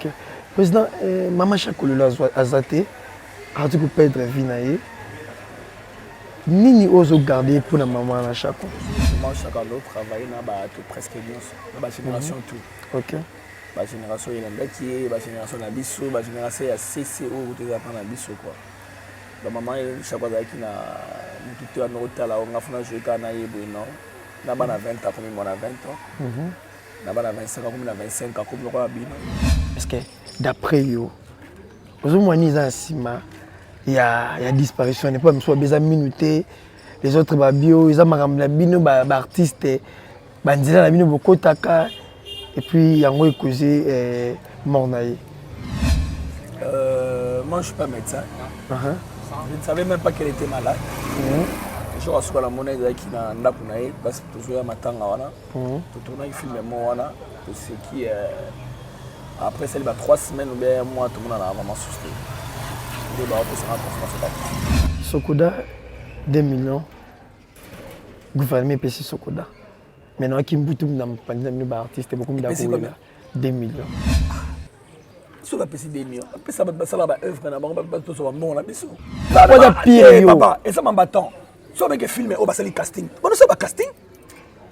Ok. Président, Maman Chakololo Azate, a dit que perdre vie naïe. Nini ose garder pour la maman à chaque fois. Maman Chakololo travaille dans presque bien. Dans la génération tout. Ok. La génération il est la génération la biso, la génération il y a CCO où tu apprends la biso quoi. La maman chaque fois qui na tout à notre là on a fait jouer quand naïe bon. Na bana 20 ans comme moi na 20 ans. Na bana 25 ans comme na 25 ans comme le roi bino. Parce que d'après yo, aux moins ni en cima, il y a disparition, n'est pas même soit besoin minuté, les autres babio, ils ont marqué bino artiste, bandira la bino beaucoup taka et puis il y a un causé mort naïe. Moi je suis pas médecin. Je ne savais même pas qu'elle était malade. Je reçois la monnaie qui n'a pas de parce que toujours à matanga wana. Tout tourner film moi wana tout ce qui après ça il va 3 semaines ou bien un mois tout le monde a vraiment souffert. Il va opérer ça pour ça. Sokoda 2 millions. Gouvernement PC Sokoda. Maintenant qui me boutou dans pandémie artiste beaucoup d'argent. 2 millions. Sur la PC 2 millions. Après ça va là œuvre na bango pas tout ça bon la biso. Pas de pire papa et ça m'embêtant. So avec film au basali casting. On ne sait pas casting.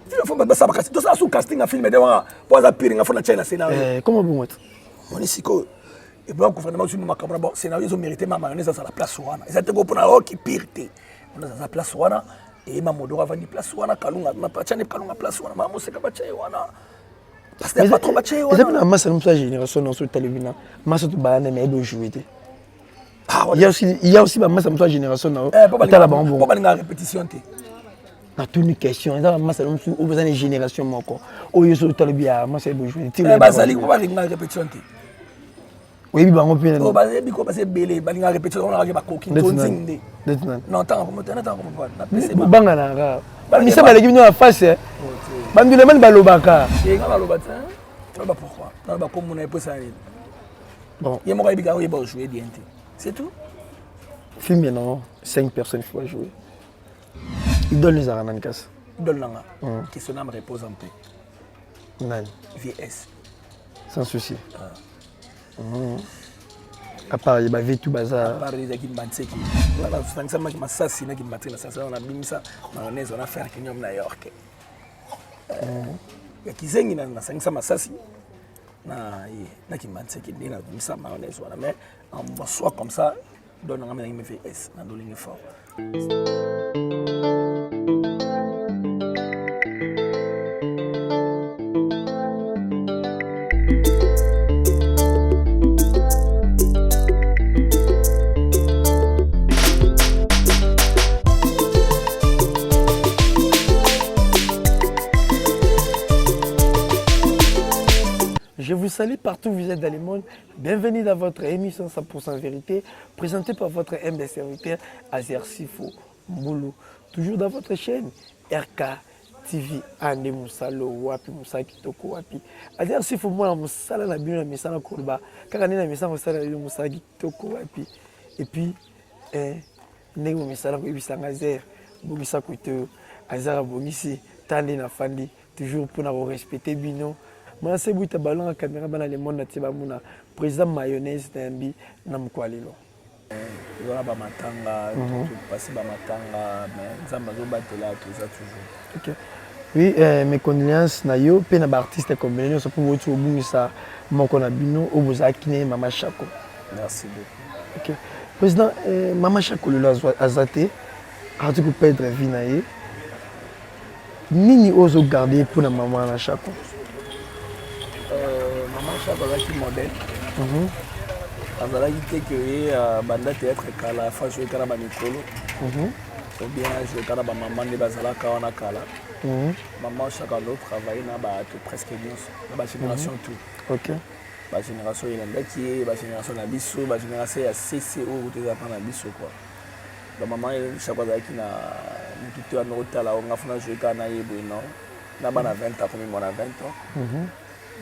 Il faut pas ça casting. Tout ça sous casting un film de wa pas pire nga faut na China scénario. Comment vous mettre? On est siko et bon gouvernement sur ma caméra bon scénario ils ont mérité ma mayonnaise à la place wana. Ils étaient go pour na qui pire. On a la place wana et ma modora va ni place wana kalunga na pas chane kalunga place wana ma moseka ba chai wana. Parce que pas trop ba chai wana. C'est pas masse sa génération dans ce télévision. Masse tout banane mais de jouer. Il y a aussi ma masse sa génération dans la bambo. Pourquoi pas répétition té? Na toute une question, ça masse au besoin de génération moko. O yo so talibia masse de jouer. Bazali ko ba ringa répétition té. Oui, bango pina. O bazali ko passer belé, ba ringa répétition on a ba koki tonzinde. Non, tant comme na PC ba. Banga na ga. Mais ça va les givino en face. Bandu le man balobaka. Et nga balobata. Non ba pourquoi? Non ba comme on a posé ça. Bon, il y a moi qui va jouer bien. C'est tout. Film maintenant 5 personnes il faut jouer. Il donne les aranankas. Il donne l'anga. Qui son âme repose en paix. Non. VS. Sans souci. À part il y a tout bazar. À part les qui m'attendent qui. Voilà, ça m'a qui m'a assassiné qui m'a tiré ça on a mis ça mayonnaise on a fait que nous na York. Il y a qui zengi na 500 massassi. Na qui m'a dit que na ça mayonnaise on a mais en soit comme ça donne un amener VS na do ligne fort. Je vous salue partout où vous êtes dans le monde. Bienvenue dans votre émission 100% vérité, présentée par votre humble serviteur Azer Sifo Mboulou. Toujours dans votre chaîne RK TV Ande Moussalo Wapi Moussa Kitoko Wapi. Azer Sifo Mboulou Moussala na bino na misala Kolba. Kaka nina misala Moussala na Moussa Kitoko Wapi. Et puis ndenge misala ko ibisanga Azer bongisa kuto Azer bongisi tande na fandi toujours pour na respecter bino. Moi, c'est vous ballon à caméra dans le monde na muna président mayonnaise tambi na mkwalilo. Voilà ba matanga, passer ba matanga, mais ça m'a batela tout ça toujours. OK. Oui, mes condoléances na yo pe na ba artiste comme nous so pour vous bungisa moko na bino o bozakine Mama Chako. Merci beaucoup. OK. Président Mama Chakololo Azate a dit que perdre vie naïe. Nini ose garder pour la maman na Chako. Maman Chakololo qui modèle. Azalaki te que banda théâtre kala fa jouer kala ba mikolo. Ou bien jouer kala ba maman de bazala kawana kala. Maman Chakololo travaille na ba presque bien na ba génération tout. OK. Ba génération il ba génération na biso, ba génération ya CCO où tu apprends na biso quoi. La maman Chakololo qui na tout à notre là on a fait jouer kana yebo non. Na ba na 20 ans comme moi na 20 ans.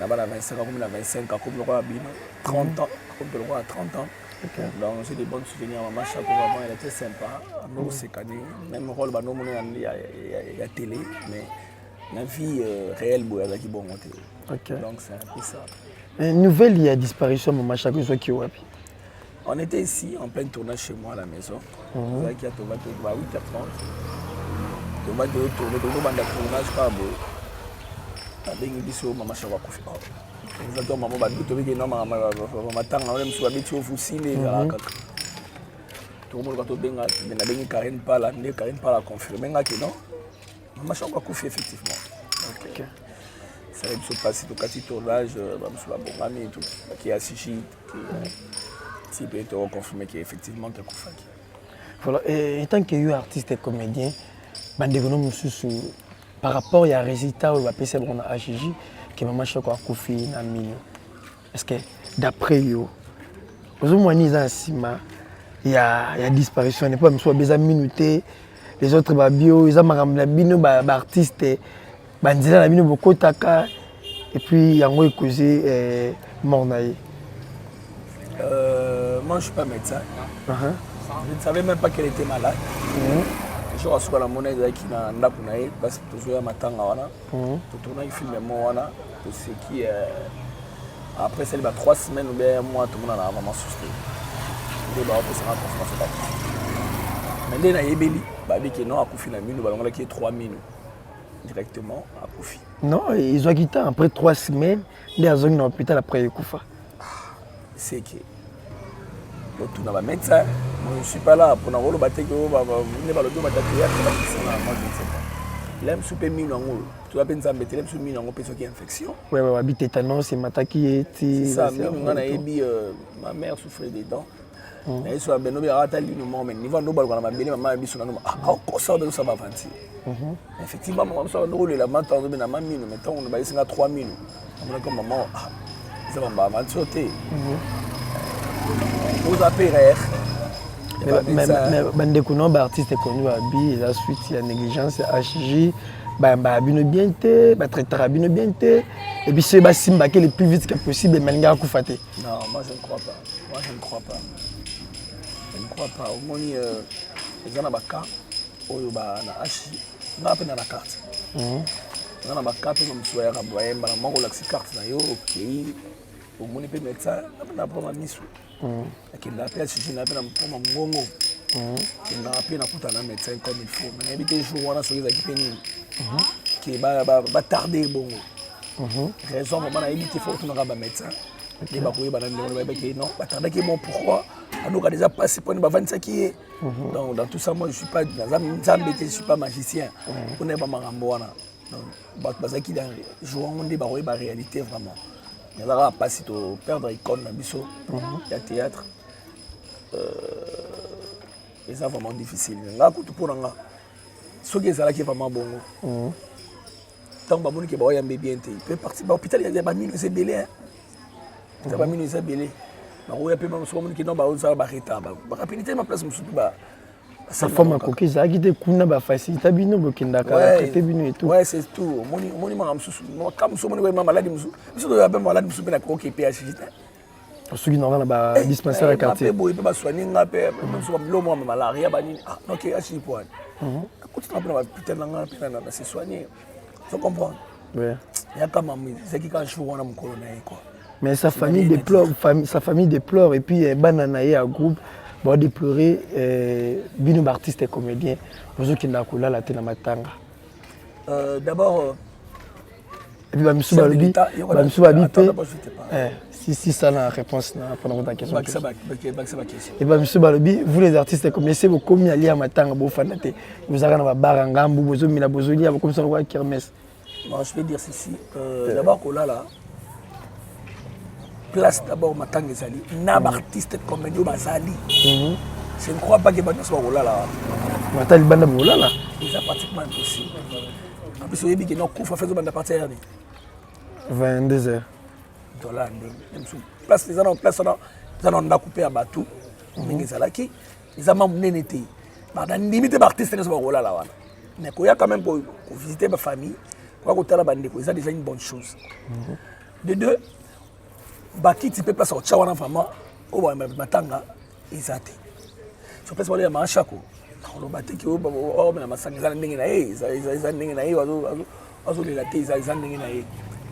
Là-bas, à 25 ans, comme il a 25 ans, comme le roi Abima, 30 ans, comme le roi a 30 ans. Okay. Donc, j'ai des bons souvenirs. Maman Chako, vraiment, elle était sympa. Nous, c'est cané. Même rôle, il y a télé, mais la vie réelle, il y a qui bon. Donc, c'est un peu ça. Nouvelle, il y a disparition, maman chaque fois qui est. On était ici en plein tournage chez moi à la maison. On a 8h30. On va tourner, on va tournage par bout. Avec une biseau, maman chaque fois qu'on fait. Nous avons maman badou, tu veux que non maman matin on aime soit habitué au fossile et à la tout le monde va te benga, mais benga Karine pas la, Karine pas la confirmer que non. Maman chaque fois qu'on fait effectivement. Ok. Ça va se passer tout petit tournage, maman soit bon ami et tout, qui est assis, qui peut être confirmé qu'effectivement quelque chose. Voilà, et tant que tu artiste et comédien, par rapport à résultat où on a HJ, que maman chaque fois qu'on fait un million. Est-ce que d'après yo, aujourd'hui il y a disparition, n'est pas même soit besoin minuté, les autres bio, ils ont marqué bino artiste, bandira la bino beaucoup taka et puis y a moi causé mort naïe. Moi je suis pas médecin. Je ne savais même pas qu'elle était malade. Je suis à la monnaie qui n'a pas pu parce que je suis à Matanga wana. Tout tourner film moi wana pour ce qui après c'est 3 semaines ou bien un mois tout le monde a vraiment souscrit. Il va faire ça conférence. Mais dès na yebeli ba bi que non a kufi na minu balonga qui 3 minutes directement à kufi. Non, ils ont quitté après 3 semaines, ils ont dans l'hôpital après kufa. C'est que tout dans médecin, moi je ne suis pas là pour nous battre que moi je ne sais pas. L'aime souper mine en haut. Tu vas penser à mettre l'aime souper mine en haut parce qu'il y a infection. Ouais, habite tétanos, c'est mataki et c'est ça. Ma mère souffrait des dents. Mais soit ben nous rata li nous mais niveau nous balcon ma belle maman biso na nous ah ça ça va avancer. Effectivement maman ça nous le la matin on na mamie nous mettons on va singa 3 minutes. On a comme maman ça va avancer. Vous appelez mais bandeko no ba artiste connu abi la suite il y a négligence HJ ba bino bien té ba traiter bino bien té et puis c'est ba simba que le plus vite que possible menga ku faté. Non, moi je ne crois pas. Je ne crois pas. Au moins les gens na baka oyo ba na HJ na pe na la carte. Na baka pe comme soya ka boye ba na la carte na yo OK. Au moins pe médecin na pas ma misu. Akenda pe HJ na pe na mpoma ngongo. Na pe na kuta na médecin comme il faut. Mais habiter jour wana so ezaki pe ni. Qui ba tarder bongo. Raison maman a évité faut que nous avons un médecin. Les bakoué banane non ba tarder qui bon pourquoi on a déjà passé pour nous vendre ça qui est. Donc dans tout ça moi je suis pas je suis pas magicien. On est pas marambo wana. Donc ba qui dans jour on dit ba réalité vraiment. Mais là pas si tu perdre icône na biso. Il y a théâtre. Et ça vraiment difficile. Là tout pour nga. Ce qui est ça là qui est vraiment bon. Tant que les gens ont bien été, ils peuvent partir à l'hôpital, il y a des minutes, c'est belé. Il y a des minutes, c'est belé. Il y a des gens qui ont des rapidité, ma place, sa femme a coquille, ça a quitté Kuna, ba facilité, bino, bokindaka, traité bino et tout. Ouais, c'est tout. Moi, comme je suis malade, je suis malade, je suis malade, je suis PHJ. Ceux qui n'ont pas de dispensaire à quartier. Il peut pas soigner, il peut pas malaria, ok, je suis pas. Peut-être que c'est soigné. Tu comprends? Oui. Il y a quand même c'est qui quand je vois mon colonel quoi. Mais sa famille déplore et puis bananaï à groupe va déplorer bino artiste et comédien pour qui n'a coulé la tena matanga. D'abord et puis Bamsou Balobi si ça la réponse pendant ta question. Et Bamsou Balobi vous les artistes commencez vous comme aller à matanga bo fanate vous avez na baranga mbu bozo mina bozoli à comme ça quoi kermesse. Moi, je vais dire ceci. D'abord, là, place d'abord Matanga Zali. N'ab artiste comédien Bazali. Je ne crois pas que Matanga soit là. Matanga Banda Bola là. C'est pratiquement impossible. En plus, il y a des coups à faire de partir. 22h. Voilà. Place les gens place là. Ils ont coupé à bateau. Ils ont même nénété. Dans limite d'artiste ne sont pas là. Mais il y a quand même pour visiter ma famille. C'est déjà une bonne chose. De deux, Baki tu peux passer au Tchawana Fama, au Matanga, et ça t'est. Je pense aller à Machako. On va battre qui au Masanga, ils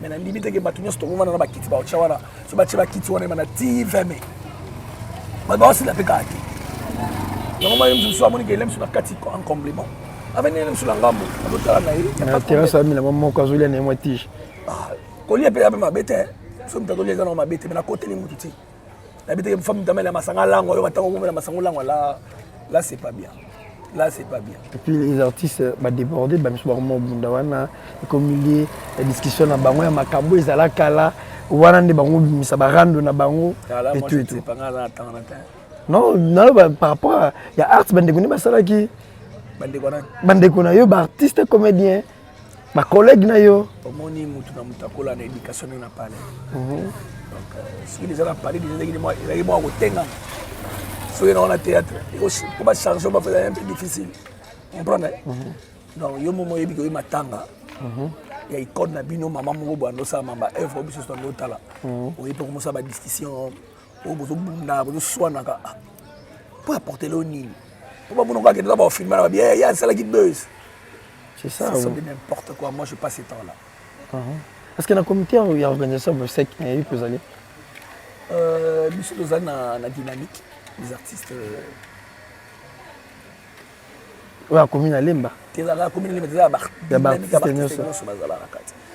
ont mais na limite que bato nyonso tokomana na bakiti baotya wana so batie bakiti wana mana ti 20 mai bato baosila mpe kaka te yango mwa mosu mosu amoni ke ele mosu na kati en complément aveni ele mosu na ngambo azotala na ye terrasse amina moko azolia na ye mwa tige kolia mpe ya mpe mabe te so moto azolia eza na mabe te me nakoteli motu te nayebi teke fami tamela masanga lango oyo batango komela masango lango là c'est pas bien. Là, c'est pas bien. Et puis les artistes débordés, bah, je suis Bundawana, comme il y a discussion na bango ya makambo ezala kala, wana nde bango bimisa barando na bango et tout et tout. Pas ngala tanga na. Non, non par rapport à ya art bande kuni basala ki bande kuna yo ba artiste comédien, ba collègue na yo. Omoni mutu na mutakola na éducation na parler. Donc si les gens parlent des moi il moi kotenga. Soyez dans le théâtre, pour pas changer, on va faire un peu difficile. Vous comprenez? Donc, il y a un moment où il y a un tanga. Il y a une icône, il y a maman, ça m'a œuvre, il y a un autre là. Il peut commencer à discussion, il y a un soin. Pour apporter le nid. Pour pas que nous filmer, il y a celle qui buzz. C'est ça. Ça de n'importe quoi. Moi, je passe ce temps-là. Est-ce qu'il y a un comité où il y a une organisation de sec et il peut aller? Monsieur Lausanne a la dynamique. Les artistes. Oui, la commune à Limba. La commune à Limba,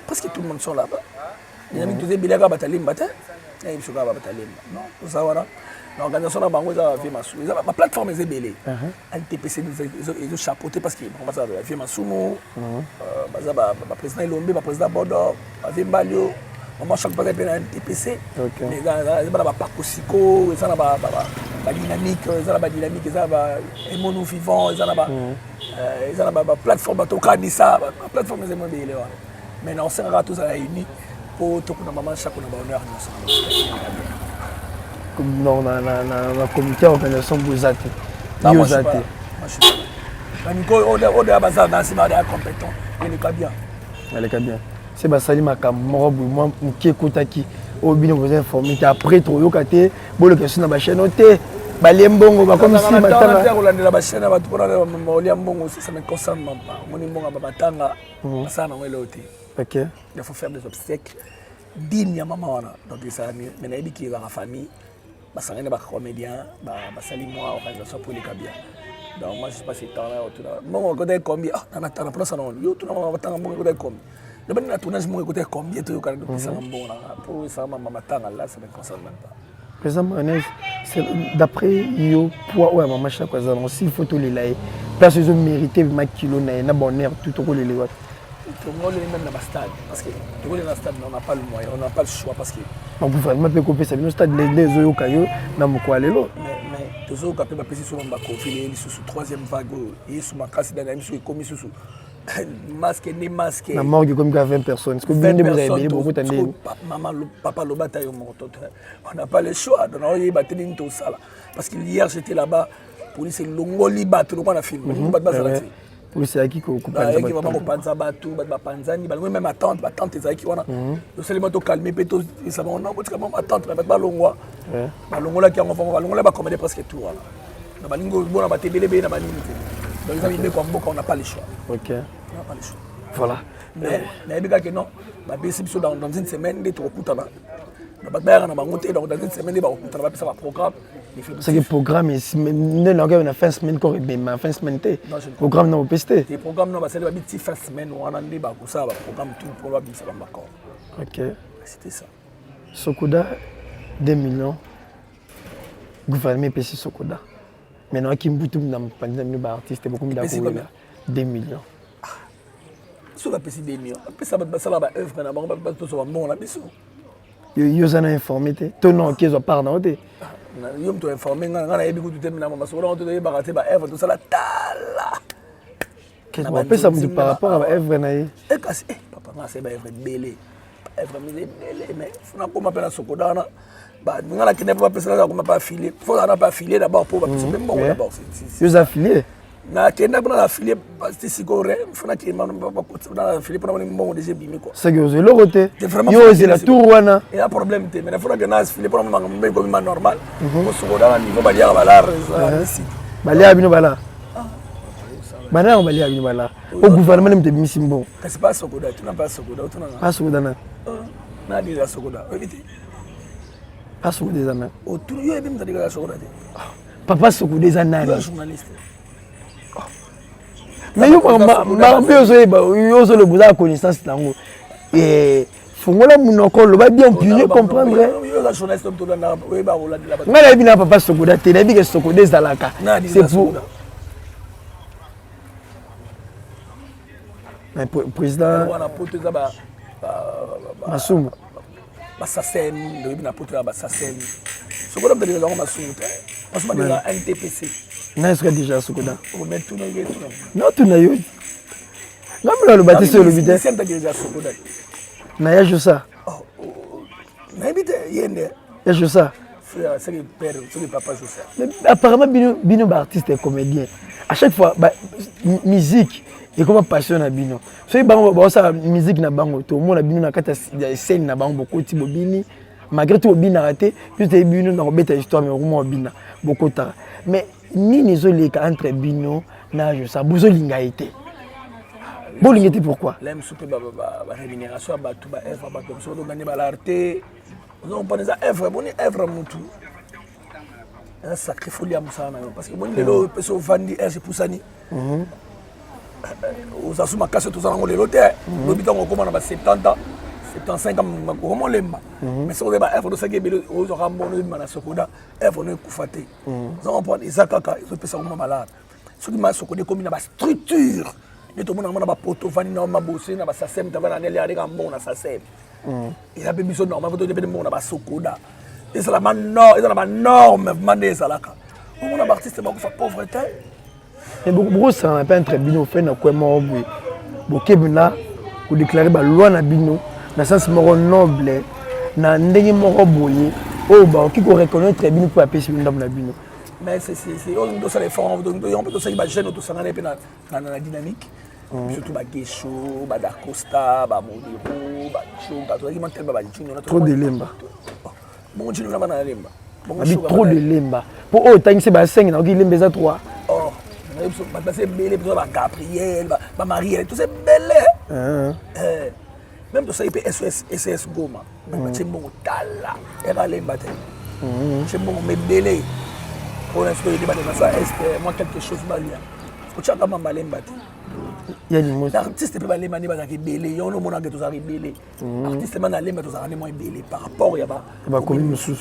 parce que tout le monde sont là-bas. Les amis, tous les billets à Batalimba, il y a une chose à Batalimba. Non, tout ça, voilà. L'organisation de Bango, a fait ma plateforme est belle. NTPC, ils ont chapeauté parce qu'ils ont fait ma soumo. Le président Ilombe, le président Bodo, le Balio. Moi, chaque fois que je suis NTPC, les gars, ils ont parcours psycho, ils ont la dynamique, ils ont la dynamique, ils ont les monos vivants, ils ont la plateforme, la plateforme est belle. Maintenant, on s'est tous réunis pour tout le monde, chaque honneur. Non, la comité d'organisation Bouzate. Moi, je suis pas. On est compétent. Il est bien. Elle est bien. C'est basali makambo moi qui écoutaki au bien vous informer après trop yo katé bo le question na ba chaîne oté ba liembongo ba comme si matanga la ba chaîne ba pour la liembongo ça me concerne même pas mon liembongo ba batanga ça na wele oté. OK, il faut faire des obsèques dignes ya maman wana donc ça mais na biki la famille ba sangene ba comédien ba sali moi organisation pour les cabia. Donc moi je passe ce temps là autour là mon côté combien ah na tana place non yo tout na batanga mon côté combien. Le bon tournage mon côté combien tu as pour ça maman matanga là ça ne concerne même pas. Président c'est d'après yo poids ouais maman chaque fois aussi il faut tout les laisser place ils ont mérité ma kilo na bonheur tout au les wat. Tout le monde est même dans le stade parce que tout le stade on n'a pas le moyen on n'a pas le choix parce que on peut vraiment peut couper ça le stade les oyo kayo na moko lelo mais toujours capé ba pesi sur ba confiler sous troisième vague et sous ma casse dans sur commis sous masque ni masque na morgue comme 20 personnes. Est-ce que vous avez payé beaucoup de temps? Maman, papa, le bataille on n'a pas le choix. Donc on y battu tout ça là. Parce que hier j'étais là-bas, police longoli battu, donc on a filmé. Police à qui qu'on coupe. Qui va pas panza battu, ba panzani, ba même ma tante ezaki qui wana. Donc seulement to calmer péto, ça va on a parce que ma tante ba longwa. Ba longola qui on va ba longola ba commander presque tout voilà. Na ba lingo bona ba tebele be na ba nini. Donc on n'a pas le choix. OK. On n'a pas le choix. Voilà. Mais non, dans une semaine, des trop coûteux. Dans une semaine, des programme. C'est que programme, on a fait une semaine, on a fait une semaine. Programme, non, pesté. Les programmes, non, c'est une petite semaine, on a des programme tout pour la vie, ça va d'accord. OK. C'était ça. Sokoda, 2 millions. Gouvernement PC Sokoda. Maintenant, qui me bouge dans le artiste, beaucoup de 2 millions. Si on a payé 2 millions, ça va être œuvre, on va bon là-dessus. Ils ont informé, tout le monde qui est parlant. Ils ont informé, on a beaucoup de temps, on a baraté, œuvre, tout ça là, qu'est-ce qu'on peut savoir par rapport à œuvre? Papa, c'est œuvre belle. Œuvre belle, mais il faut qu'on m'appelle à Sokoda. On a pas filé. Il faut pas filer d'abord pour même bon d'abord. Ils ont affilié. Na kenda pour la filer parce que si correct, il faut que na filer pour bon déjà bimé quoi. C'est que vous le côté. Yo c'est la tour wana. Il y a problème mais il faut que na filer pour comme normal. Pour Sokoda niveau balia balar ici. Balia bino bala. Maintenant on va aller à Bimala. Au gouvernement même de Missimbo. C'est pas Sokoda, tu n'as pas Sokoda, tu n'as pas Sokoda. Na déjà Sokoda. Évitez. Pas Sokoda des années. Au tout lieu même déjà Sokoda. Papa Sokoda des années. Journaliste. Mais yo zo le boza connaissance nango. Et fongola munoko lo ba bien puni comprendre. Yo la journaliste to na we ba rola de la. Ngala bina papa Sokoda te na bi ke Sokoda zalaka. C'est pour mais président on a porté ça ba Masumu. Ba sasen, le bina porté ba sasen. Sokoda de la Masumu. Parce que on a un TPC. N'est-ce que déjà Sokoda? On met tout dans le tout. Non tout na yo. Ngam le bâtisse le bidé. C'est déjà Sokoda. Na ya josa. Na bidé yende. Ya josa. C'est le père, c'est le papa Josa. Mais apparemment Bino artiste et comédien. À chaque fois musique et comment passion na Bino. So bango ça musique na bango to mo na Bino na kata scène na bango beaucoup ti bobini. Malgré tout bina raté, puis te Bino na beta histoire mais au bina beaucoup tard. Mais ni nezoleka entre Bino na Josa bozo linga été. Bolinga été pourquoi? L'aime souper ba rémunération ba tout ba œuvre ba comme ça donc gagner ba l'arté. On pas des œuvres, bon œuvre mutu. Un sacré folie à Moussana parce que moi lelo peso vandi c'est pour ça ni. Aux asuma casse tout ça dans le loté. Le bitan on commence à 70 ans. 75 ans comment lemba. Mais ça on va œuvre de ça que aux rambono na Sokoda, œuvre ne kufate. Ça on prend des akaka, ils peut ça comment malade. Ce qui m'a Sokoda comme une structure. Ne tout le monde a poto vandi na ma bossé na ba sasem ta va na aller avec un bon na sasem. Il y a des missions normales, il y a des gens qui sont Sokoda. Et c'est la norme, mandé ça là. On a artiste qui fait pauvreté. Mais beaucoup ça n'a pas un très bien fait na quoi mort oui. Bokebuna ou déclarer ba loi na bino na sens moro noble na ndenge moro boye o ba qui ko reconnaître très bien pour appeler sur ndam na bino. Mais c'est on doit ça les formes on peut ça ba jeune tout ça na dynamique. Surtout Bagesho, Badacosta, Bamodiro, Bacho, trop de lemba. Bon, tu n'as pas de lemba. Trop de lemba. Pour eux, tu as 5, tu as lemba 3. Oh, c'est belle, Gabriel, Marie, tout c'est belle. Même tout ça, il peut SOS Goma. C'est bon, Tala, et à lemba. C'est bon, mais belle. Pour l'instant, il y a ça, moi quelque chose de malien. Faut que tu aies lemba. L'artiste peut aller manier avec belé, il y a un moment que tu as belé. L'artiste man aller mais tu as moins belé par rapport il y a pas. Comme une sous.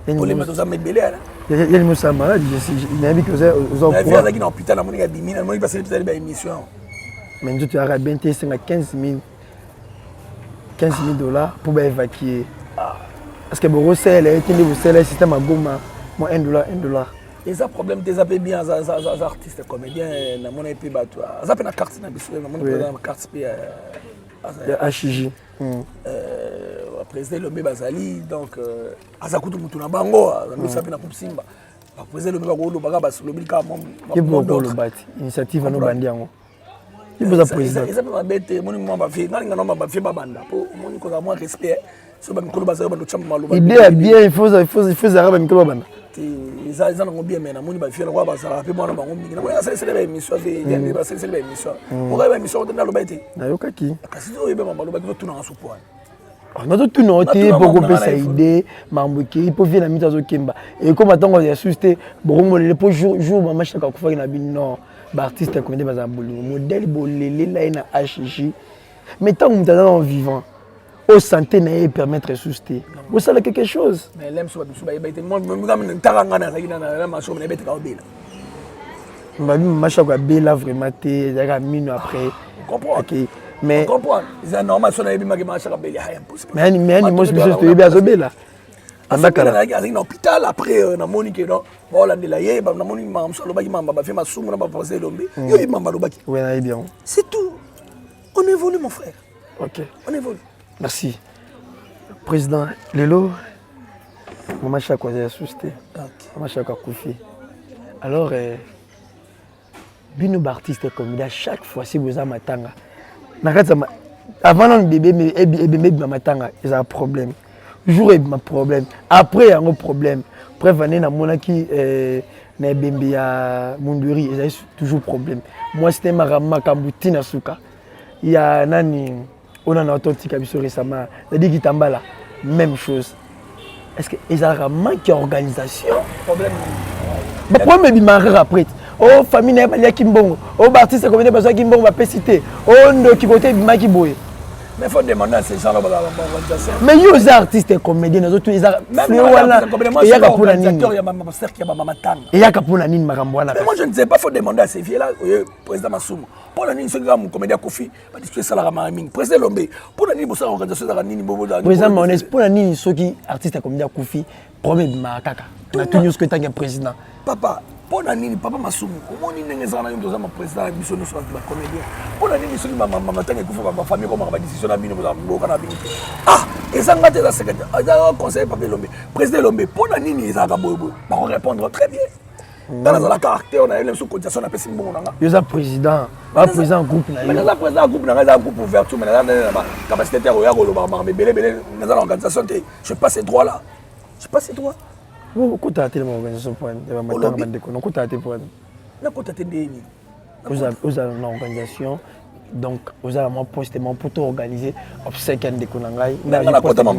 Pour les mettre aux belé là. Il y a une moussa malade, il a dit que vous en courant. Il y a un hôpital, il y a 10 000, il passe une émission. Mais tu as bien testé 15 000 pour évacuer. Parce que le sel, le système à Goma, moi $1. Et ça problème des appels bien les artistes comédiens na mon épée bateau ça peut na carte na biso na mon carte p HJ président le bazali donc azakutu mutu na bango na ça peut na kumsimba président le ba ko baga bas le bilka mom qui peut le bati initiative no bandi yango qui peut président ça peut bête mon mo ba fi na ngana ba fi ba banda po mon ko za moi respect so ba mikolo bazali ba no chamba malo idée bien il faut arabe mikolo banda ils ont bien mais na moni ba fiela kwa ba sala pe mwana bango mingi na moni ça c'est la émission fait ba c'est la émission on va émission de na lo baité na yokaki kasi zo yebe mama lo ba tout na soupo on a tout noté pour qu'on puisse aider mambuki il peut venir na mita zo kemba et comme attend ya susté bon le pour jour mama chaka ko fa na bin non ba artiste comédien ba za bolingo modèle bolele la na HJ mais tant on est vivant au santé n'a permettre de souster. Vous savez quelque chose. Mais l'aime soit moi même taranga na na macho mais bête ka obela. Macha ko bela vraiment té ya mino après. Comprends. OK. Mais comprends. C'est normal son ebi magi macha ka bela ha impossible. Mais moi je suis ebi azobela. Andaka na à l'hôpital après na monique non. Voilà de la yé na moni mam so lo baki mamba ba fait ma soumu na ba passer lombe. Yo mamba lo baki. Oui, na bien. C'est tout. On évolue mon frère. OK. On évolue. Merci. Président Lelo, maman Chakwa a susté. Maman Chakwa Koufi. Alors, Bino artiste comme à chaque fois si vous avez matanga. Avant le bébé mais matanga, il y a un problème. toujours ma problème. Après, il y a un problème. Après, il y a na bembe ya Munduri, il y a toujours problème. Moi, c'était ma kambuti na suka. Il y a nani, on a authentique récemment. C'est-à-dire qu'il là, même chose. Est-ce que ils ont un manque d'organisation? Problème. Pourquoi me bimarrer après? Oh, famille n'est pas là qui mbongo. Oh, artiste comme des personnes qui mbongo va pas citer. Oh, ndo qui côté bimaki boy. Mais il faut demander à ces gens-là l'organisation. Mais il y a des artistes et comédiens, les autres, ils ont même voilà. Il y a un organisateur, il y a ma sœur qui a ma tante. Il y a pour la nine maramboana. Mais moi je ne sais pas, il faut demander à ces filles-là, président Massoum. Pour la nine, ceux qui ont un comédien Kofi, pas discuter ça la maraming. Président Lombe, pour la nine, pour ça organisation de la nine, président Maonès, pour la nine, ceux qui artistes et comédiens Kofi, premier de Marakaka. On a tout nous ce que tu as président. Papa. Pour la nini, papa Massoum, comment on est dans un président de mission de comédien. Pour la nini, ma famille, comment on va décision à Bino, ah, et ça m'a été la secrétaire, conseiller Papa Lombe, président Lombe, pour la nini, ils vont répondre très bien. Dans la caractère, on a eu une sous-cotisation, on a fait un bon. Il y a un président, un président groupe. Mais il y a un président groupe, il y a un groupe ouvert, mais il y a une capacité de l'organisation, je passe ces droits-là. Je passe ces droits. Vous avez une organisation pour vous avez une organisation, donc vous avez un poste pour tout organiser. Obsèque de Konangai. Vous avez un poste pour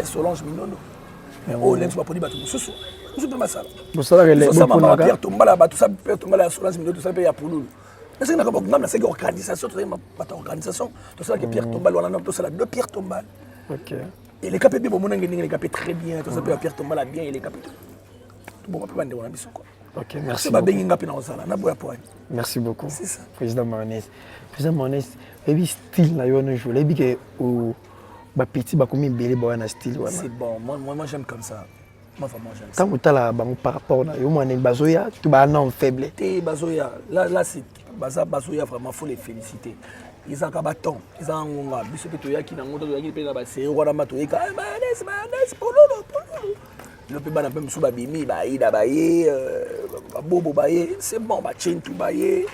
Solange Minono. Oh, l'aime pas pour dire tout ça. Vous savez pas ça. Vous savez que les Pierre Tombala, tout ça, Pierre Tombala, Solange Minono, tout ça paye à Pouloulou. Mais c'est une organisation, pas organisation. Tout ça que Pierre Tombal, on a tout ça là, deux Pierre Tombal. Ok. Et les capés, bon, mon il est capé très bien. Tout ça peut Pierre Tombal bien, il est capé. Bon, on peut pas dire on a mis quoi. Ok, merci. Merci beaucoup. C'est ça. Président Maonès. Président Maonès, le style là, on joue. Le que au petit ba comme belé ba na style. C'est bon. Moi j'aime comme ça. Moi vraiment j'aime ça. Tant que là par rapport na yo mo na bazoya, tu ba non faible. Té bazoya. Là c'est bazoya vraiment faut les féliciter. Ils ont un bâton, ils ont un ngonga, biso petoya qui na ngoto ya ki pe na ba série wana matoyeka. Maonès pololo. Le peu banapem sous babimi, baïda baye, bobo baye, c'est bon, ba chain tout baye.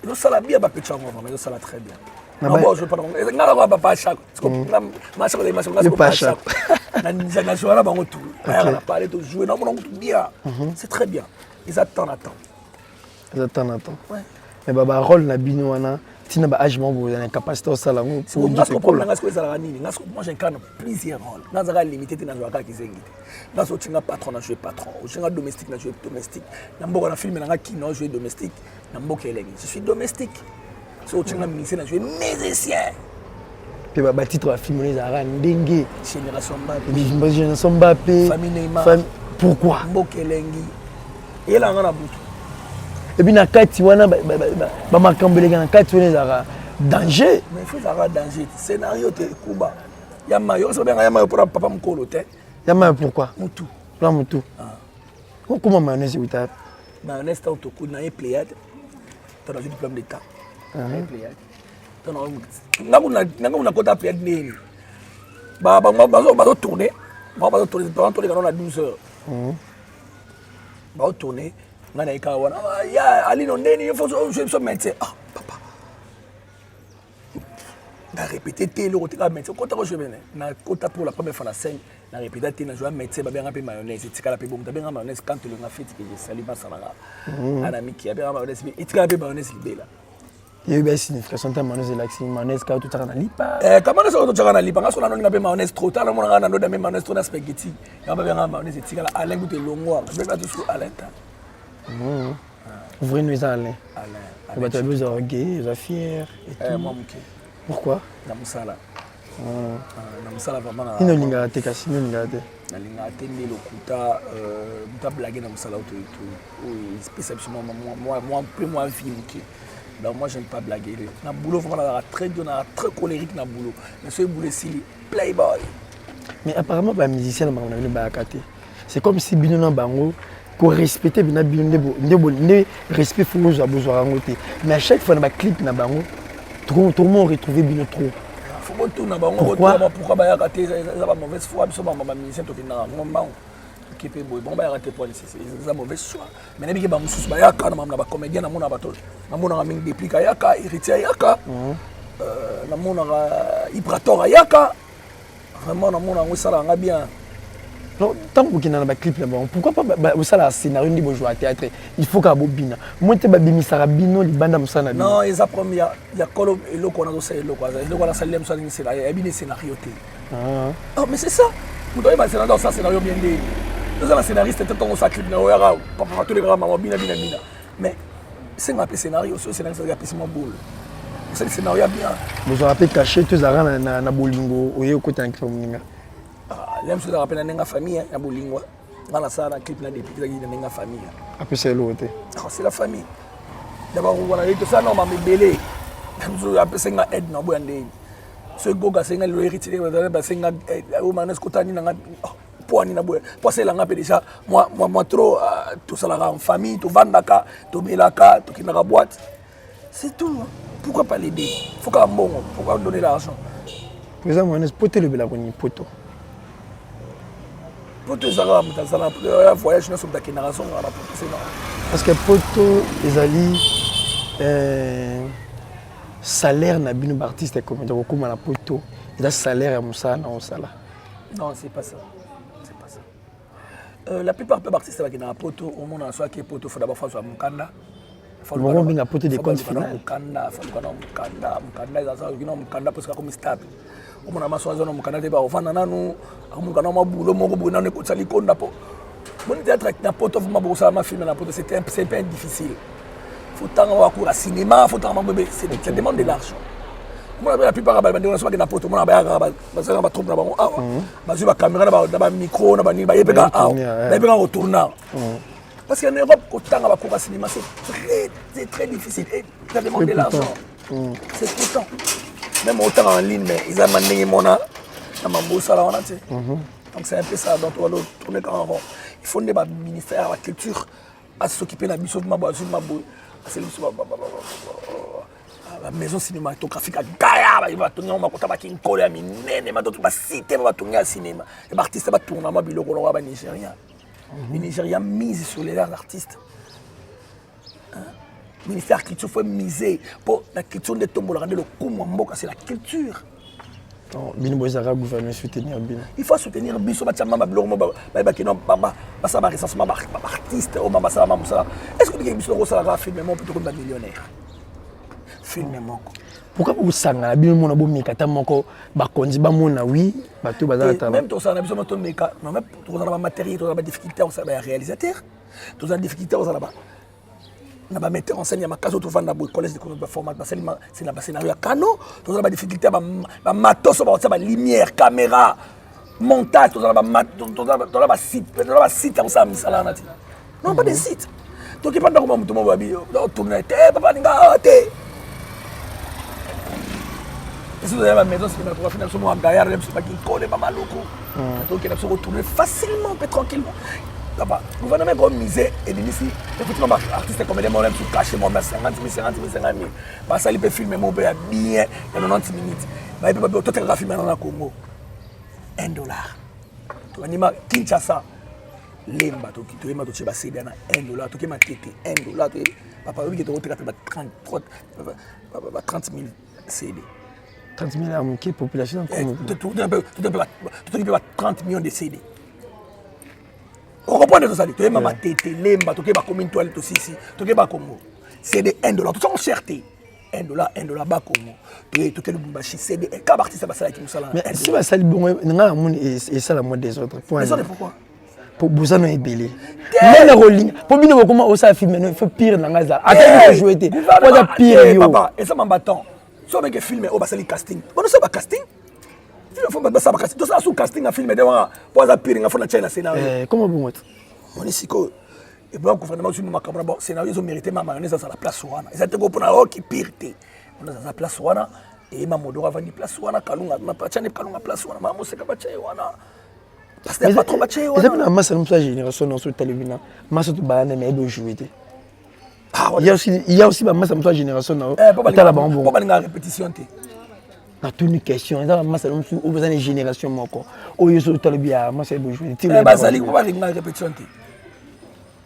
Nous ça la bien, ba petit chango, mais ça la très bien. Non bon, je pas non. Nga ba pas chaque. Parce que ma chaque les machins, nga pas chaque. Na national là ba on tout. On a parlé de jouer, non on tout bien. C'est très bien. Ils attendent. Ils attendent. Ouais. Mais baba rôle na bino wana. Tina ba âge mo na capacité au salon pour moi j'incarne plusieurs rôles nazaka limité te nazwa kaka kizengi te nazo tinga patron na jouer patron otinga domestique na jouer domestique na mboka na film na kino jouer domestique na mboka elengi je suis domestique so otinga musicien na jouer musicien pe ba titre ya film les ara ndenge génération Mbappé famille Neymar pourquoi mboka elengi et là on a butu. Et puis na kati wana ba makambelega na kati wana ezaka danger. Mais il faut avoir danger. Scénario te kuba. Ya mayo so benga ya mayo pour papa mkolo te. Ya mayo pourquoi? Mutu. Plan mutu. Ah. Comment mayonnaise uta? Mayonnaise ta to ku na e Pléiade. Tu as un diplôme d'état. Ah, Pléiade. Tu na kota Pléiade nini. Ba tourner. Ba tourner pendant on a 12 heures. Ba tourner. On a ya Alino Neni, il faut jouer sur médecin. Ah, papa. On a répété le retour médecin. Quand on a joué, pour la première fois, on a répété le médecin, on a bien mayonnaise. Tu as bien mayonnaise quand tu l'as fait, tu as sali masala. Un ami qui a bien mayonnaise, tu as bien mayonnaise libé là. Il y a eu une signification de mayonnaise et l'accent mayonnaise quand tu as un lipa. Comment est-ce que tu as un lipa? Parce qu'on a une mayonnaise trop tard, on a une mayonnaise trop spaghetti. On a bien mayonnaise et tu as un lingot de longoir. Je vais pas tout sur à l'intérieur. Ouvrez nous Alain. Alain. Tu as besoin orgueil, tu es fier. Moi, pourquoi? Dans mon salon. Dans mon salon, vraiment. Il ne l'a pas cassé, il ne l'a pas. Il a été le kuta, il a blagué dans mon salon. Spécialement, moi, peu moins film. Donc, moi, j'aime pas blaguer. Dans le boulot, vraiment, très dur, très colérique dans le boulot. Mais ce boulot, c'est playboy. Mais apparemment, les musiciens, c'est comme si Bino Bango. Pour respecter bien respect faut nous besoin mais à chaque fois dans ma clip na bango tout le monde retrouver bien trop faut bon tout na bango pourquoi ba ya raté ça va mauvaise foi so ba musicien to na ngomba qui peut bon ba ya raté pour c'est ça mauvaise foi mais nabi ke ba mususu ba ya ka na ba comédien na mona ba to na mona mingi déplique ya ka héritier ya ka namonaka Ibrator ayaka vraiment namonaka esalaka bien. Non, tant que vous avez un clip là-bas, pourquoi pas vous savez, un scénario de jouer à théâtre, il faut que vous bina. Moi, je suis Sarabino, les bandes de Moussana. Non, ils apprennent, il y a Colo et l'eau, on a aussi l'eau, on a salé Moussana, il y a bien des scénarios. Ah, mais c'est ça. Vous devez passer dans un scénario bien dit. Nous avons un scénariste, c'est un clip, papa, tous les grands mamans, bina. Mais c'est un scénario, c'est un scénario qui est mon boule. C'est le scénario bien. Vous avez caché tous les gens dans Bolingo, ou côté un clip. L'aime se rappelle dans la famille, à Bolingwa. Dans la salle, un clip là depuis qu'il y a dans la famille. Après c'est l'autre. C'est la famille. D'abord on a dit tout ça non mais belé. Après c'est nga aide na boyande. Ce goga c'est nga le héritier ba c'est nga au manes kotani na poani na boy. Parce que là nga déjà moi trop tout ça là en famille, tout vandaka, tout belaka, tout qui na boîte. C'est tout. Pourquoi pas l'aider? Faut qu'un bon, pourquoi donner l'argent? Président Mohanes pote le belakoni poto. Poto ezala mutazala pour voyage na soba kinarason na poto c'est non. Parce que poto ezali salaire na bino artiste comme donc comme na poto, il a salaire à Moussa na osala. Non, c'est pas ça. C'est pas ça. La plupart des artistes qui na poto au monde en soi qui poto faut d'abord faire sur mukanda. Faut d'abord bien poto des comptes finales. Mukanda, faut mukanda ezasa qui na mukanda parce que comme stable. On a maso zone mukanda te ba ofana nanu akumukana mabulo moko bouna ne ko tsali konda po. Mon théâtre na poto faut mabulo ça ma film na poto c'est un peu difficile. Faut tant avoir cours à cinéma, faut tant bébé, ça demande de l'argent. Moi la plupart ba bande on soit na poto mon ba ça ba trop na ba ah ba sur ba caméra na ba micro na ba ni ba yepeka ah ba yepeka retourner. Parce qu'en Europe autant ba cours à cinéma c'est très difficile et ça demande de l'argent. C'est tout le temps. Même autant en ligne, mais ils ont demandé mon âme, donc c'est un peu ça, donc on va tourner en rond. Il faut que le ministère de la Culture à s'occuper de la maison cinématographique à Gaïa, il va tourner en Makota, à Minene, il va citer, il va tourner au cinéma. Les artistes vont tourner en Biloko, au Nigeria. Le Nigeria mise sur les artistes. Le ministère de la Culture faut miser pour la culture de Tombola, le Koumouamboka, c'est la culture. Il faut soutenir Bisso, artiste, est-ce que tu Bisso va filmer mon plutôt comme un millionnaire? Filmer mon. Pourquoi vous savez que vous avez mis oui, même tout ça, nous avons matériel, nous avons des difficultés, nous avons réalisateur, nous avons des difficultés, nous avons na ba metteur en scène ya makazo to vanda bo collège de format ba c'est na scénario ya kano to ba difficulté ba matos ba lumière caméra montage to ba site on ça misala na ti non pas des sites to ki panda ko mutu mo ba bi tourner te papa ninga te eso de la maison c'est pour finir sur moi gaillard même pas qui colle ba maloko donc il a se retourner facilement et tranquillement. Là-bas, le gouvernement va miser et ici, effectivement, artistes comme les moyens pour cacher mon 50 000, 50 000. Ça, il peut filmer mon bien, il y a 90 minutes. Il peut tout filmer dans le Congo. $1. Tu as Kinshasa, Lemba, tu es tu vas céder $1, tu es Matete, $1. Papa, oui, tu as 30 000 CD. 30 000 à quelle population? Tu as 30 millions de CD. On comprend tout ça. Tu es maman Tété, Lemba, tu es commune toile, tu es Congo. C'est de $1. Tout ça en cherté. $1, bas Congo. Tu es le Bumbashi. C'est de quand artiste va ça qui nous sala. Mais si va ça bon, et ça la mode des autres. Pourquoi? Pour Bouzano et Belé. Mais le rolling. Pour bien comment on s'affiche maintenant, il faut pire dans Gaza. Attends, il faut jouer. Pour la pire. Papa, et ça m'embêtant. Si on veut que film au basali casting. On ne sait pas casting. Il faut pas ça casting. Tout ça sous casting à filmer devant pour la pire, il faut la China scénario. Comment vous mettez? Mon isico et bon gouvernement sur ma caméra bon scénario ils ont mérité ma mayonnaise à la place ouana ils étaient pour na qui pirté on a la place ouana et ma modora va ni place ouana kalunga na pachane kalunga place ouana maman c'est pas chez ouana parce que pas trop chez ouana c'est la masse de notre génération sur télévision masse de banane mais de jouer il y a aussi ma masse de notre génération là pas la répétition té na toute une question dans la masse de notre génération moko o yo sur télévision masse de jouer basali ko ba la répétition té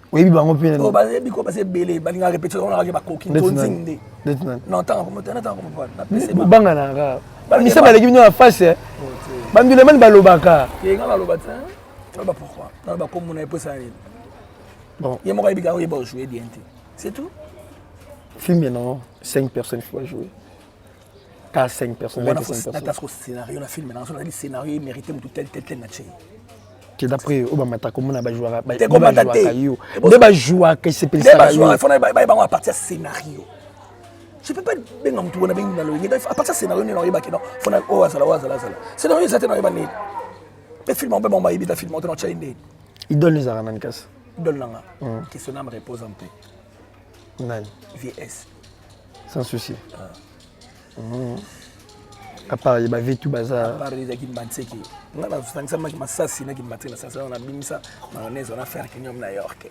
Oui, bango pina. Oh, bah, biko parce que belé, bah, l'inga répétition, on a regardé coquine, tonzing. Non, tant comme pas. Banga nanga. Ni ça baleki bino en face. Bandule man balobaka. Yenga balobata. Tu vois pourquoi? Non, bah comme on a pas ça. Bon. Il y a mon gars qui va jouer bien. C'est tout. Film non, 5 personnes faut jouer. Car 5 personnes, 25 personnes. On a scénario, on a film, on a dit scénario mérité tel match. Que d'après Obama comment on a joué à jouer que c'est il faut à partir scénario. Je peux pas bien en tout on a bien dans le à partir scénario non il faut oh ça là scénario ça t'es pas mais film on peut bon il film on t'en chaîne il donne les aramankas il donne là question me repose un peu nani VS sans souci à part il va vite tout bazar à part les qui m'anseki on a ça ça ma sasi na qui m'attire ça on a bimisa mayonnaise on a faire que nyom na york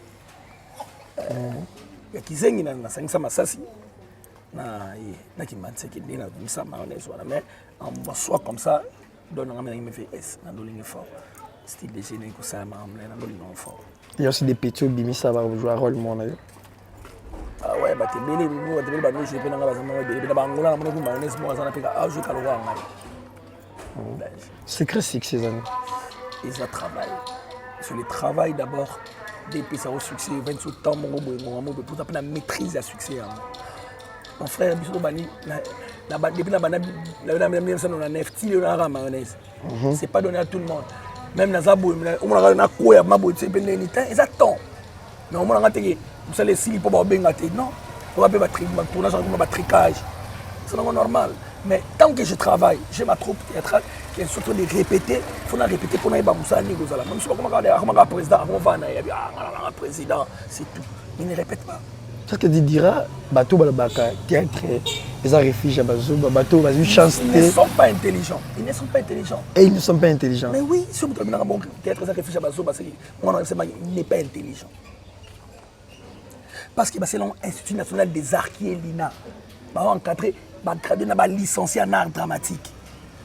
ya kizengi na ça ma sasi na qui m'anseki na bimisa mayonnaise on a mais en soit comme ça donne on a mis VS na doling fort style de génie que ça m'a amené na doling fort il y a aussi des petits bimisa va jouer rôle mon avis. Ah ouais, bah t'es belé, nous, t'es belé, bah nous, je peux n'avoir pas belé, mais d'abord, on a mon mayonnaise, moi, ça n'a pas à jouer qu'à l'ouvrir. Secret c'est que ces amis. Ils ont travaillé. Sur le travail d'abord, depuis ça au succès, 20 sous temps, mon gros, pour t'apprendre à maîtriser le succès. Mon frère, Bissot Bani, depuis la banane, la mayonnaise, c'est pas donné à tout le monde. Même dans la boue, on a un couille à ma boue, c'est bien ils attendent. Mais on a dit vous savez si pour bien gâter non on va pas tournage un tricage c'est normal mais tant que je travaille j'ai ma troupe théâtrale qui est surtout de répéter il faut la répéter pour n'aller pas mousser gozala même si comment regarder président on va na président c'est tout il ne répète pas ça que dira bateau balabaka théâtre les réfugiés bateau bateau vas-y chance ils ne sont pas intelligents et ils ne sont pas intelligents mais oui si vous avez un bon théâtre les réfugiés bateau parce que moi il n'est pas intelligent. Parce que c'est l'Institut national des arts qui est l'INA. Bah encadré, bah gradué, bah licencié en art dramatique.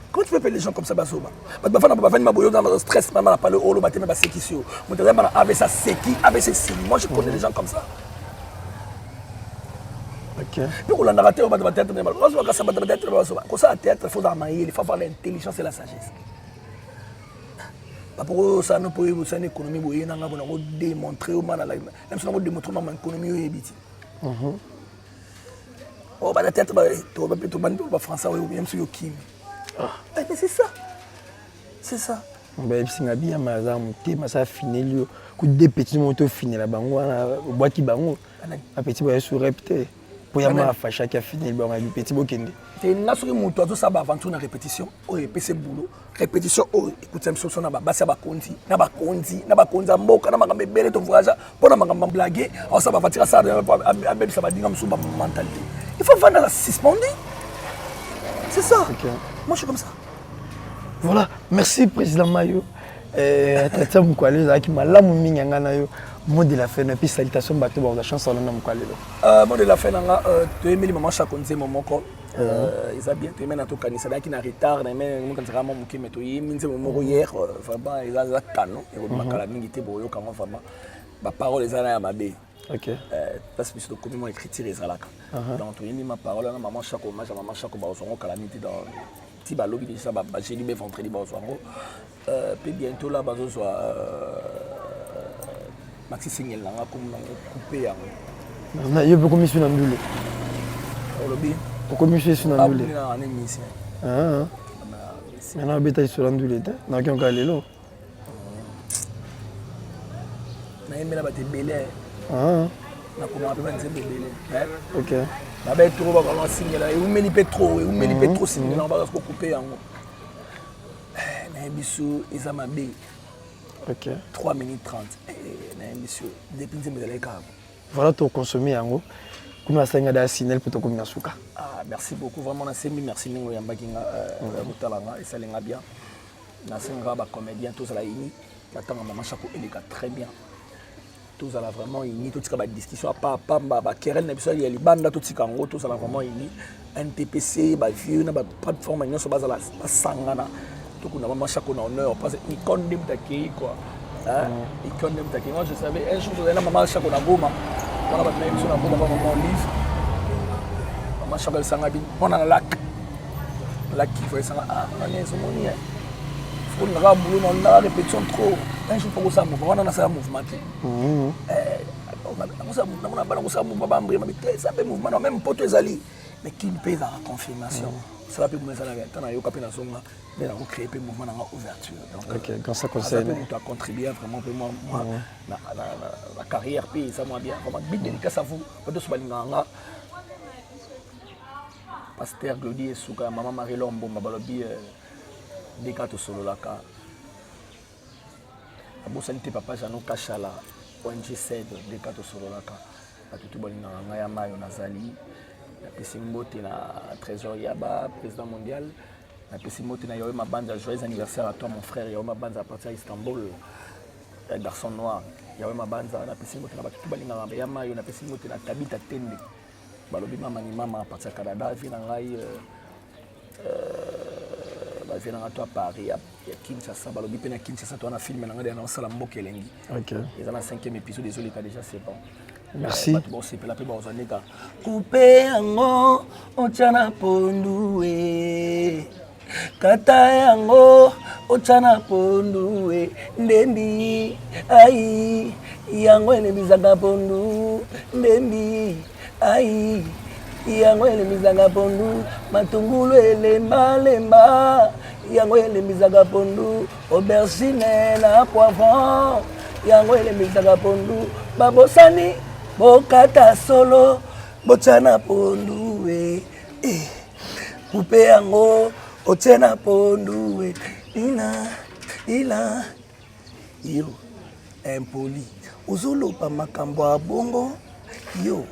Comment tu peux appeler les gens comme ça, Basoba? Bah pas faire ma bouillon dans le stress, maman pas le haut, le bâtiment, bah c'est qui sur. Moi tu as avec ça c'est qui, avec ces signes. Moi je connais des gens comme ça. Ok. Puis on a raté, on va te battre, mais on va se battre, comme ça, théâtre, il faut armailler, il faut avoir l'intelligence et la sagesse. Pour ça, nous pouvons faire une économie, nous pouvons démontrer, même si nous démontrer une économie. Oh, bah la tête, tu vas pas français, même si tu es mais c'est ça. C'est ça. Si on bien ma ça fini, des petits motos fini là, au bois qui bango, un petit bois sur répété. Pour y avoir un fâché qui a fini, le petit bokende. Tu as sur une moto, ça va aventure dans répétition. Oh, c'est boulot. Répétition, oh, écoute, ça me sonne, ça va conduire, na ba mboka, na ba bébé, ton voyage, pour na ba blaguer, ça va tirer ça, ça va dire comme ça, mentalité. Il faut vendre la suspendue. C'est ça. Okay. Moi, je suis comme ça. Voilà, merci Président Mayo. Tata Moukwale, qui m'a là, mot de la fin, et puis salutation, bateau, la chance, on a Moukwale. Mot de la fin, tu as aimé les moments chaque année, mon corps. Ils ont bien aimé notre canisa qui est en retard, mais quand tu as mon qui met au hier, vraiment, ils ont un canon, et on m'a calmé, il était beau, comment vraiment. Ma parole est à ma baie. Ok. Parce que c'est comment écrire les alaka. Donc, tu as mis ma parole, maman chaque hommage, maman chaque hommage, on calamité dans. Si bah lobby ça bah j'ai libéré vendredi bah puis bientôt là bah soit maxi signal là comme coupé na yo beaucoup mission ndule lobby beaucoup mission sur ndule ah na mission na beta sur ndule ta na kyo kalelo na yemela ba te belé na comment peut pas belé OK na ba trop ba comment signal et ou meli trop et ou meli trop signal on va couper en na bisu ezama be OK 3 minutes 30 na bisu depuis nzembe la ka voilà to consommer yango kuna sanga da signal pour to komina suka merci beaucoup vraiment na semi merci ningo yamba kinga mutalanga et ça lenga bien na senga ba comédien tous la ini batanga maman chako eleka très bien tous à la vraiment ini tout ça ba discussion pas ba querelle na biso ya libanda tout ça ngo tous à la vraiment ini NTPC ba vieux na ba plateforme nyonso bazala basangana tout kuna maman chako na honneur parce que ni condamne ta quoi Et quand même, moi je savais, un jour, je maman chaque on a goma. On a battu sur la goma, maman livre. Maman chaque elle s'en habille. On a un lac. Lac qui faut s'en on est sur mon nid. Faut une rame, on a répétition trop. Un jour pour ça, on a ça mouvement. Ça fait mouvement, même pour tes alliés. Mais qui paye la confirmation. Ça va plus commencer à la temps, il y a un mais on crée un mouvement dans l'ouverture. Ok, quand ça concerne. Ça peut contribuer vraiment pour la carrière, puis ça m'a bien. Vraiment, bien délicat, ça vous. Pas de se balayer dans Pasteur Glody et Souka, maman Marie Lombo, ma balobi, des cartes solo la car. La bourse sanité papa, j'en ai caché là. ONG CED, des cartes solo la car. La tout bali dans Ngayama, Nazali. La Pessimbote na Trésor Yaba, président mondial. La Pessimbote na Yoé ma bande, joyeux anniversaire à toi mon frère. Yoé ma bande à partir d'Istanbul. Garçon noir. Yoé ma bande à la Pessimbote na tout bali dans Ngayama, Yoé na Pessimbote na Tabita Tende. Balobi mama ni mama à partir de Canada, vient en Rai. Vient en toi Paris, à Kinshasa. Balobi pena Kinshasa, toi on a filmé dans Salambo Kelengi. Ok. Ils ont un 5e épisode, désolé, déjà c'est bon. Merci. Coupé yango ochana pondue kata yango ochana pondue ndembi ai yango ene bizanga pondu ndembi ai yango ene bizanga pondu matungulu elemba lemba yango ene bizanga pondu aubergine na poivron yango ene bizanga pondu babosani bokata solo bochana pondu coupe yango ochena pondu ila yo impoli ozolopa makambo ya bongo yo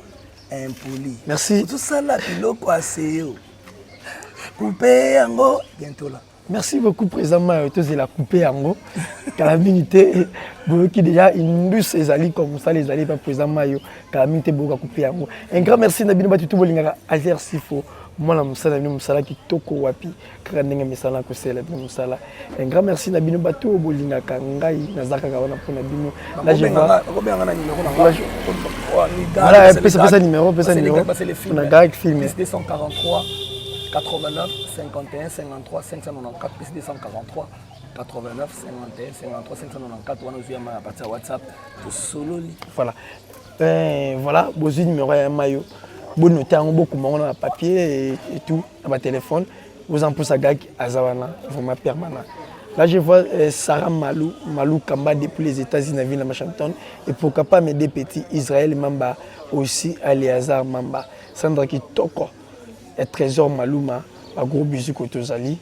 impoli merci ozosala biloko ase yo coupe yango bientôt là. Merci beaucoup, Président Mayo. Tu la coupé en gros. Calamité, qui déjà une bus les alliés comme ça, les alliés pas Président Mayo. Calamité, beaucoup coupé en gros. Un grand merci Nabino Batutu Bolinga Azer Sifo. Moi la Moussala Moussala qui toko wapi. Karandenga Missala Kosela Moussala. Un grand merci Nabino Batu Bolinga Kangai Nazaka Kawana pour Nabino. Là je vois. Voilà, pesa numéro. On a direct filmé. 243 89 51 53 594 plus 243 89 51 53 594 on nous a à partir de WhatsApp de Sololi. Voilà. Voilà, besoin numéro un maillot. Bon noter en beaucoup on a papier et tout à ma téléphone. Vous en poussez à Gag Azawana, vraiment permanent. Là je vois Sarah Malou Kamba depuis les États-Unis à Ville Washington et pourquoi pas mes deux petits Israël Mamba aussi Aliazar Mamba. Sandra Kitoko. Et Trésor Maluma, un gros bisou côté Zali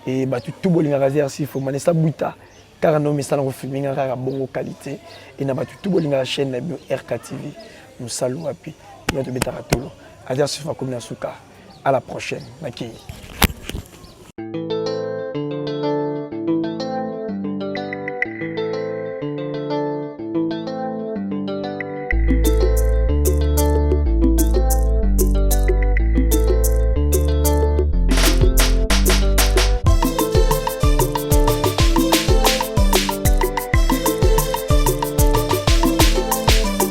et tout bolinga razer si faut maner ça buta car non mais ça on filming à bonne qualité et na tout bolinga chaîne na bio RKTV nous saluons api nous te mettre à tout razer si faut comme na suka à la prochaine.